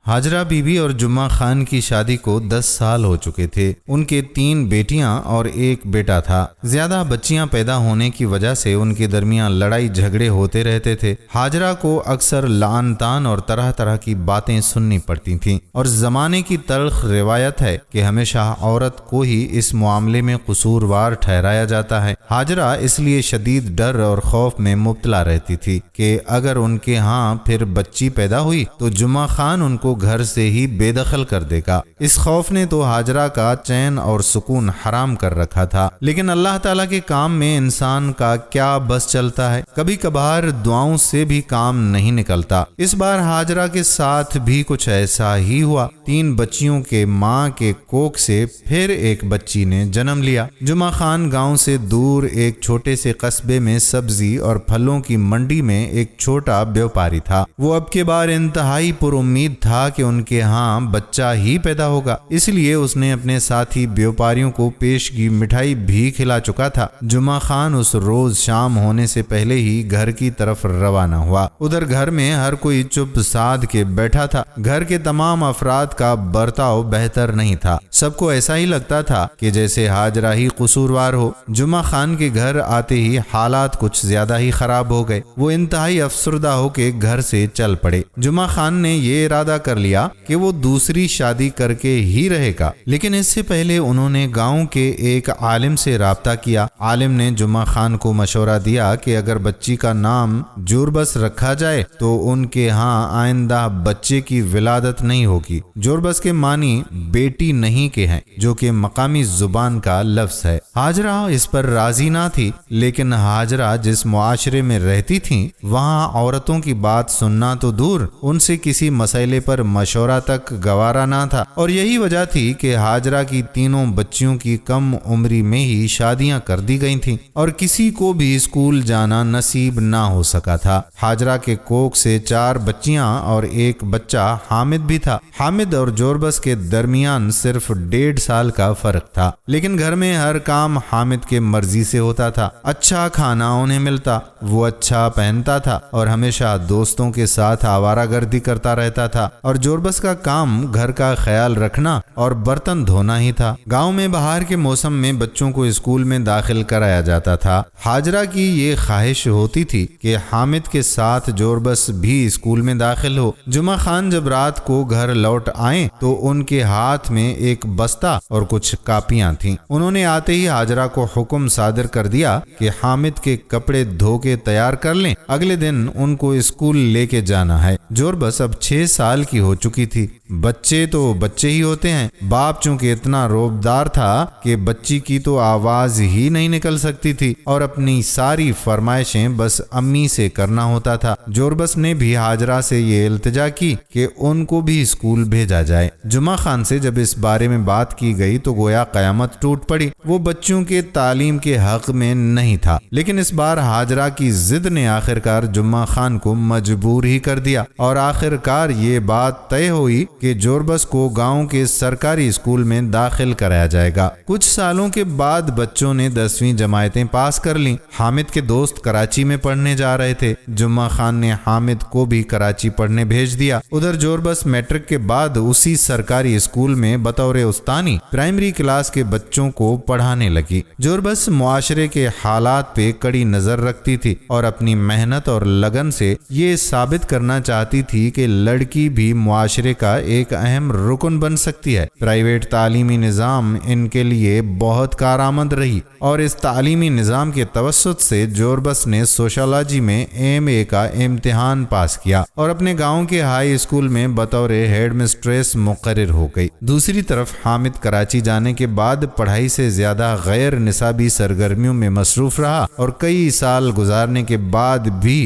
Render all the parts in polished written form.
हाजरा बीबी और जुम्मा खान की शादी को 10 साल हो चुके थे। उनके 3 बेटियां और 1 बेटा था। ज्यादा बच्चियां पैदा होने की वजह से उनके दरमियान लड़ाई झगड़े होते रहते थे। हाजरा को अक्सर लान तान और तरह तरह की बातें सुननी पड़ती थीं और जमाने की तल्ख रिवायत है कि हमेशा औरत को ही इस मामले में कसूरवार ठहराया जाता है। हाजरा इसलिए शदीद डर और खौफ में मुब्तला रहती थी कि अगर उनके यहाँ फिर बच्ची पैदा हुई तो जुम्मा खान उनको घर से ही बेदखल कर देगा। इस खौफ ने तो हाजरा का चैन और सुकून हराम कर रखा था। लेकिन अल्लाह ताला के काम में इंसान का क्या बस चलता है, कभी कभार दुआओं से भी काम नहीं निकलता। इस बार हाजरा के साथ भी कुछ ऐसा ही हुआ। 3 बच्चियों के माँ के कोख से फिर एक बच्ची ने जन्म लिया। जुम्मा खान गांव से दूर एक छोटे से कस्बे में सब्जी और फलों की मंडी में एक छोटा व्यापारी था। वो अब के बार इंतहाई पुरुम्मीद था कि उनके यहाँ बच्चा ही पैदा होगा, इसलिए उसने अपने साथी व्यापारियों को पेशगी मिठाई भी खिला चुका था। जुम्मा खान उस रोज शाम होने से पहले ही घर की तरफ रवाना हुआ। उधर घर में हर कोई चुप साध के बैठा था। घर के तमाम अफराद का बर्ताव बेहतर नहीं था। सबको ऐसा ही लगता था कि जैसे हाजरा ही कसूरवार हो। जुम्मा खान के घर आते ही हालात कुछ ज्यादा ही खराब हो गए। वो इंतहाई अफसरदा होके घर से चल पड़े। जुम्मा खान ने ये इरादा कर लिया कि वो दूसरी शादी करके ही रहेगा। लेकिन इससे पहले उन्होंने गांव के एक आलिम से राब्ता किया। आलिम ने जुम्मा खान को मशवरा दिया कि अगर बच्ची का नाम जोरबस रखा जाए तो उनके यहाँ आइंदा बच्चे की विलादत नहीं होगी। जोरबस के मानी बेटी नहीं के हैं, जो कि मकामी जुबान का लफ्ज है। हाजरा इस पर राजी ना थी, लेकिन हाजरा जिस मुआशरे में रहती थी वहाँ औरतों की बात सुनना तो दूर, उनसे किसी मसले पर मशवरा तक गवारा ना था। और यही वजह थी कि हाजरा की तीनों बच्चियों की कम उम्री में ही शादियां कर दी गई थीं और किसी को भी स्कूल जाना नसीब ना हो सका था। हाजरा के कोख से 4 बच्चियां और 1 बच्चा हामिद भी था। हामिद और जोरबस के दरमियान सिर्फ 1.5 साल का फर्क था, लेकिन घर में हर काम हामिद के मर्जी से होता था। अच्छा खाना उन्हें मिलता, वो अच्छा पहनता था और हमेशा दोस्तों के साथ आवारागर्दी करता रहता था। और जोरबस का काम घर का ख्याल रखना और बर्तन धोना ही था। गांव में बाहर के मौसम में बच्चों को स्कूल में दाखिल कराया जाता था। हाजरा की ये ख्वाहिश होती थी कि हामिद के साथ जोरबस भी स्कूल में दाखिल हो। जुम्मा खान जब रात को घर लौट आए तो उनके हाथ में एक बस्ता और कुछ कापियां थीं। उन्होंने आते ही हाजरा को हुक्म सादर कर दिया कि हामिद के कपड़े धो के तैयार कर लें, अगले दिन उनको स्कूल लेके जाना है। जोरबस अब 6 साल की हो चुकी थी। बच्चे तो बच्चे ही होते हैं। बाप चूंकि इतना रोबदार था कि बच्ची की तो आवाज ही नहीं निकल सकती थी और अपनी सारी फरमाइशें बस अम्मी से करना होता था। जोरबस ने भी हाजरा से ये इल्तिजा की कि उनको भी स्कूल भेजा जाए। जुम्मा खान से जब इस बारे में बात की गई तो गोया कयामत टूट पड़ी। वो बच्चों के तालीम के हक में नहीं था, लेकिन इस बार हाजरा की जिद ने आखिरकार जुम्मा खान को मजबूर ही कर दिया और आखिरकार ये बात तय हुई कि जोरबस को गांव के सरकारी स्कूल में दाखिल कराया जाएगा। कुछ सालों के बाद बच्चों ने 10वीं जमायतें पास कर लीं। हामिद के दोस्त कराची में पढ़ने जा रहे थे। जुम्मा खान ने हामिद को भी कराची पढ़ने भेज दिया। उधर जोरबस मैट्रिक के बाद उसी सरकारी स्कूल में बतौर उस्तानी प्राइमरी क्लास के बच्चों को पढ़ाने लगी। जोरबस मुआशरे के हालात पे कड़ी नजर रखती थी और अपनी मेहनत और लगन से ये साबित करना चाहती थी कि लड़की भी मुआशरे का एक अहम रुकन बन सकती है। प्राइवेट तालीमी निज़ाम इनके लिए बहुत कारआमद रही और इस तालीमी निज़ाम के तवस्सुत से जोरबस ने सोशियोलॉजी में MA का इम्तिहान पास किया और अपने गांव के हाई स्कूल में बतौर हेड मिस्ट्रेस मुकर्रर हो गई। दूसरी तरफ हामिद कराची जाने के बाद पढ़ाई से ज्यादा गैर निसाबी सरगर्मियों में मसरूफ रहा और कई साल गुजारने के बाद भी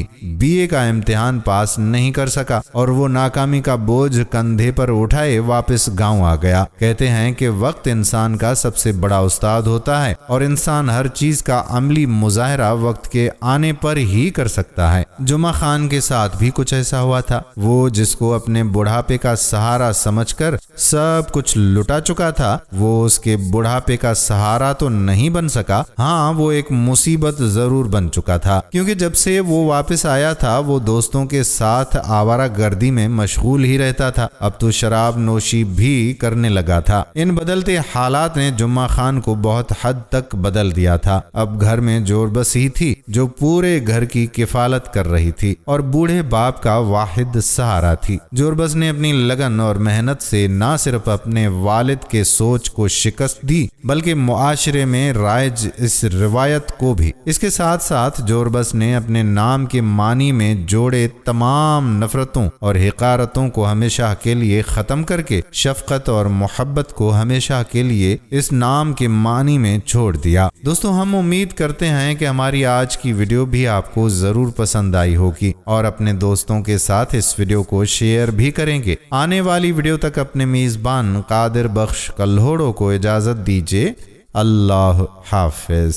BA का इम्तिहान पास नहीं कर सका और वो नाकामी का बोझ कंधे पर उठाए वापस गांव आ गया। कहते हैं कि वक्त इंसान का सबसे बड़ा उस्ताद होता है और इंसान हर चीज का अमली मुजाहरा वक्त के आने पर ही कर सकता है। जुम्मा खान के साथ भी कुछ ऐसा हुआ था। वो जिसको अपने बुढ़ापे का सहारा समझ خرچ کر سب کچھ لٹا چکا تھا، وہ اس کے بڑھاپے کا سہارا تو نہیں بن سکا، ہاں وہ ایک مصیبت ضرور بن چکا تھا، کیونکہ جب سے وہ واپس آیا تھا وہ دوستوں کے ساتھ آوارہ گردی میں مشغول ہی رہتا تھا، اب تو شراب نوشی بھی کرنے لگا تھا۔ ان بدلتے حالات نے جمعہ خان کو بہت حد تک بدل دیا تھا۔ اب گھر میں جوربس ہی تھی جو پورے گھر کی کفالت کر رہی تھی اور بوڑھے باپ کا واحد سہارا تھی۔ جوربس نے اپنی لگن اور محنت سے نہ صرف اپنے والد کے سوچ کو شکست دی بلکہ معاشرے میں رائج اس روایت کو بھی۔ اس کے ساتھ ساتھ جوربس نے اپنے نام کے معنی میں جوڑے تمام نفرتوں اور حقارتوں کو ہمیشہ کے لیے ختم کر کے شفقت اور محبت کو ہمیشہ کے لیے اس نام کے معنی میں چھوڑ دیا۔ دوستو، ہم امید کرتے ہیں کہ ہماری آج کی ویڈیو بھی آپ کو ضرور پسند آئی ہوگی اور اپنے دوستوں کے ساتھ اس ویڈیو کو شیئر بھی کریں گے۔ آنے والی ویڈیو تک اپنے میزبان قادر بخش کلہوڑو کو اجازت دیجیے۔ اللہ حافظ۔